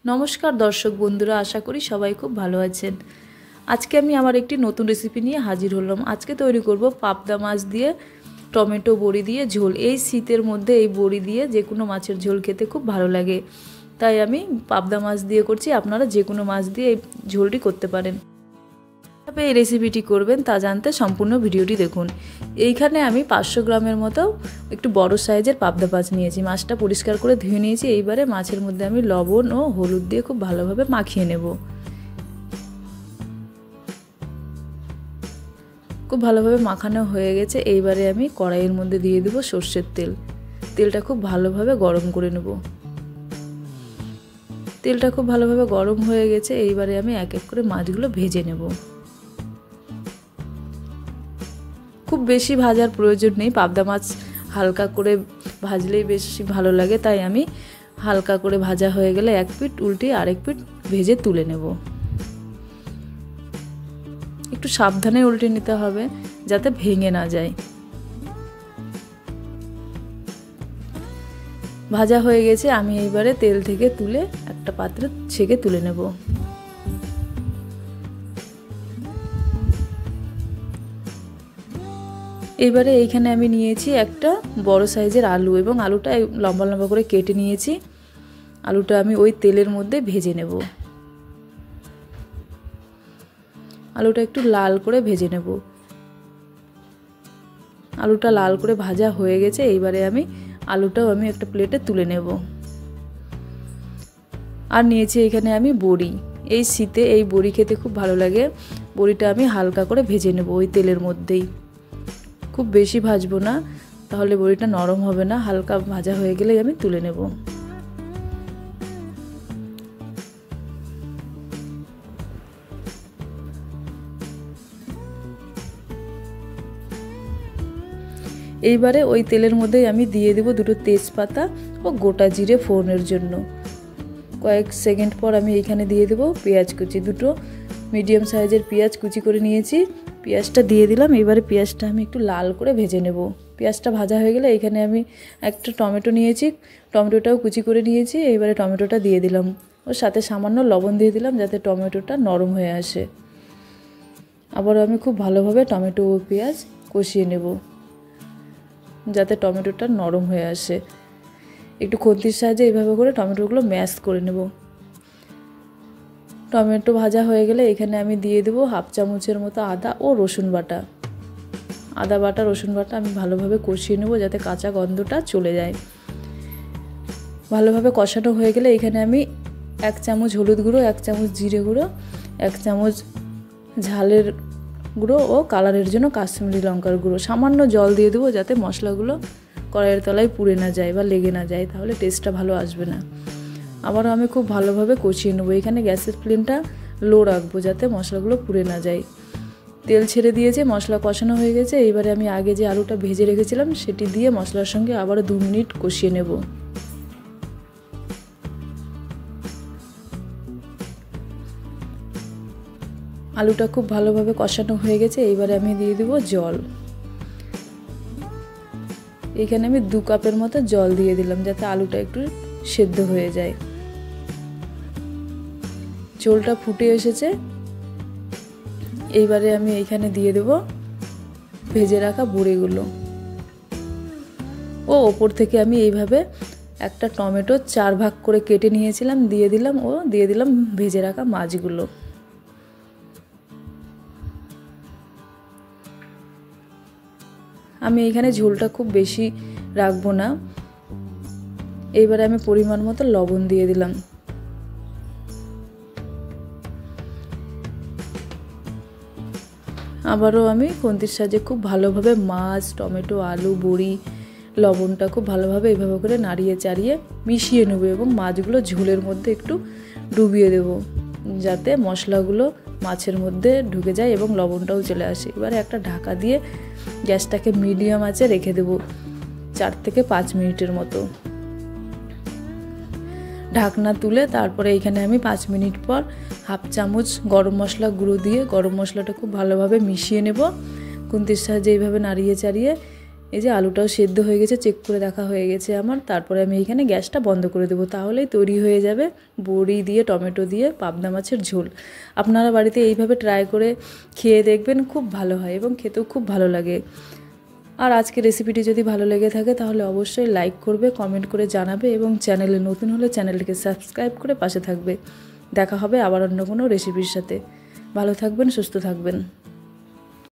নমস্কার দর্শক বন্ধুরা, আশা করি সবাই খুব ভালো আছেন। আজকে আমি আমার একটি নতুন রেসিপি নিয়ে হাজির হলাম। আজকে তৈরি করব পাবদা মাছ দিয়ে টমেটো বড়ি দিয়ে ঝোল। এই শীতের মধ্যে এই বড়ি দিয়ে যে কোনো মাছের ঝোল খেতে খুব ভালো লাগে, তাই আমি পাবদা মাছ দিয়ে করছি। আপনারা যে কোনো মাছ দিয়ে এই ঝোলটি করতে পারেন। তবে এই রেসিপিটি করবেন তা জানতে সম্পূর্ণ ভিডিওটি দেখুন। এইখানে আমি 500 গ্রামের মতো একটু বড় সাইজের পাবদা মাছ নিয়েছি। মাছটা পরিষ্কার করে ধুয়ে নিয়েছি। এইবারে মাছের মধ্যে আমি লবণ ও হলুদ দিয়ে খুব ভালোভাবে মাখিয়ে নেব। খুব ভালোভাবে মাখানো হয়ে গেছে। এইবারে আমি কড়াইয়ের মধ্যে দিয়ে দেব সর্ষের তেল। তেলটা খুব ভালোভাবে গরম করে নেব। তেলটা খুব ভালোভাবে গরম হয়ে গেছে। এইবারে আমি এক এক করে মাছগুলো ভেজে নেব। খুব বেশি ভাজার প্রয়োজন নেই, পাবদা মাছ হালকা করে ভাজলেই বেশি ভালো লাগে, তাই আমি হালকা করে ভাজা হয়ে গেলে এক পিঠ উল্টে আরেক পিঠ ভেজে তুলে নেব। একটু সাবধানে উল্টে নিতে হবে যাতে ভেঙে না যায়। ভাজা হয়ে গেছে, আমি এইবারে তেল থেকে তুলে একটা পাত্রে ছেঁকে তুলে নেব। এবারে এইখানে আমি নিয়েছি একটা বড় সাইজের আলু এবং আলুটা লম্বা লম্বা করে কেটে নিয়েছি। আলুটা আমি ওই তেলের মধ্যে ভেজে নেব। আলুটা একটু লাল করে ভেজে নেব। আলুটা লাল করে ভাজা হয়ে গেছে। এইবারে আমি আলুটাও আমি একটা প্লেটে তুলে নেব। আর নিয়েছি এখানে আমি বড়ি। এই শীতে এই বড়ি খেতে খুব ভালো লাগে। বড়িটা আমি হালকা করে ভেজে নেব ওই তেলের মধ্যেই। খুব বেশি ভাজবো না, তাহলে বড়িটা নরম হবে না। হালকা ভাজা হয়ে গেলেই আমি তুলে নেব। এইবারে ওই তেলের মধ্যেই আমি দিয়ে দেব দুটো তেজপাতা ও গোটা জিরে ফোড়নের জন্য। কয়েক সেকেন্ড পর আমি এইখানে দিয়ে দেব পেঁয়াজ কুচি। দুটো মিডিয়াম সাইজের পেঁয়াজ কুচি করে নিয়েছি। পেঁয়াজটা দিয়ে দিলাম। এবারে পেঁয়াজটা আমি একটু লাল করে ভেজে নেব। পেঁয়াজটা ভাজা হয়ে গেলে এখানে আমি একটা টমেটো নিয়েছি, টমেটোটাও কুচি করে নিয়েছি। এবারে টমেটোটা দিয়ে দিলাম। ওর সাথে সামান্য লবণ দিয়ে দিলাম যাতে টমেটোটা নরম হয়ে আসে। আবার আমি খুব ভালোভাবে টমেটো ও পেঁয়াজ কষিয়ে নেব যাতে টমেটোটা নরম হয়ে আসে। একটু খুন্তির সাহায্যে এইভাবে করে টমেটোগুলো ম্যাশ করে নেব। টমেটো ভাজা হয়ে গেলে এখানে আমি দিয়ে দেবো হাফ চামচের মতো আদা ও রসুন বাটা। আদা বাটা রসুন বাটা আমি ভালোভাবে কষিয়ে নেব যাতে কাঁচা গন্ধটা চলে যায়। ভালোভাবে কষানো হয়ে গেলে এখানে আমি 1 চামচ হলুদ গুঁড়ো, 1 চামচ জিরে গুঁড়ো, 1 চামচ ঝালের গুঁড়ো ও কালারের জন্য কাশ্মীরি লঙ্কার গুঁড়ো, সামান্য জল দিয়ে দেবো যাতে মশলাগুলো কড়াইয়ের তলায় পুড়ে না যায় বা লেগে না যায়, তাহলে টেস্টটা ভালো আসবে না। আবারও আমি খুব ভালোভাবে কষিয়ে নেবো। এখানে গ্যাসের ফ্লেমটা লো রাখবো যাতে মশলাগুলো পুড়ে না যায়। তেল ছেড়ে দিয়েছে, মশলা কষানো হয়ে গেছে। এইবারে আমি আগে যে আলুটা ভেজে রেখেছিলাম সেটি দিয়ে মশলার সঙ্গে আবারও 2 মিনিট কষিয়ে নেব। আলুটা খুব ভালোভাবে কষানো হয়ে গেছে। এইবারে আমি দিয়ে দেব জল। এখানে আমি 2 কাপের মতো জল দিয়ে দিলাম যাতে আলুটা একটু সেদ্ধ হয়ে যায়। ঝোলটা ফুটে এসেছে। এইবারে আমি এইখানে দিয়ে দেব ভেজে রাখা বড়িগুলো ও ওপর থেকে আমি এইভাবে একটা টমেটো 4 ভাগ করে কেটে নিয়েছিলাম দিয়ে দিলাম ও দিয়ে দিলাম ভেজে রাখা মাছগুলো। আমি এখানে ঝোলটা খুব বেশি রাখবো না। এইবারে আমি পরিমাণ মতো লবণ দিয়ে দিলাম। আবারও আমি খুন্তির সাহায্যে খুব ভালোভাবে মাছ, টমেটো, আলু, বড়ি, লবণটা খুব ভালোভাবে এইভাবে করে নাড়িয়ে চাড়িয়ে মিশিয়ে নেব এবং মাছগুলো ঝোলের মধ্যে একটু ডুবিয়ে দেব যাতে মশলাগুলো মাছের মধ্যে ঢুকে যায় এবং লবণটাও চলে আসে। এবারে একটা ঢাকা দিয়ে গ্যাসটাকে মিডিয়াম আঁচে রেখে দেব 4 থেকে 5 মিনিটের মতো। ঢাকনা তুলে তারপরে এখানে আমি 5 মিনিট পর হাফ চামচ গরম মশলা গুঁড়ো দিয়ে গরম মশলাটা খুব ভালোভাবে মিশিয়ে নেব। খুন্তির সাহায্যে এইভাবে নাড়িয়ে চাড়িয়ে এই যে আলুটাও সেদ্ধ হয়ে গেছে, চেক করে দেখা হয়ে গেছে আমার। তারপরে আমি এখানে গ্যাসটা বন্ধ করে দেবো, তাহলেই তৈরি হয়ে যাবে বড়ি দিয়ে টমেটো দিয়ে পাবদা মাছের ঝোল। আপনারা বাড়িতে এইভাবে ট্রাই করে খেয়ে দেখবেন, খুব ভালো হয় এবং খেতেও খুব ভালো লাগে। আর আজকে রেসিপিটি যদি ভালো লেগে থাকে তাহলে অবশ্যই লাইক করবে, কমেন্ট করে জানাবে এবং চ্যানেলে নতুন হলে চ্যানেলটিকে সাবস্ক্রাইব করে পাশে থাকবে। দেখা হবে আবার অন্য কোনো রেসিপির সাথে। ভালো থাকবেন, সুস্থ থাকবেন।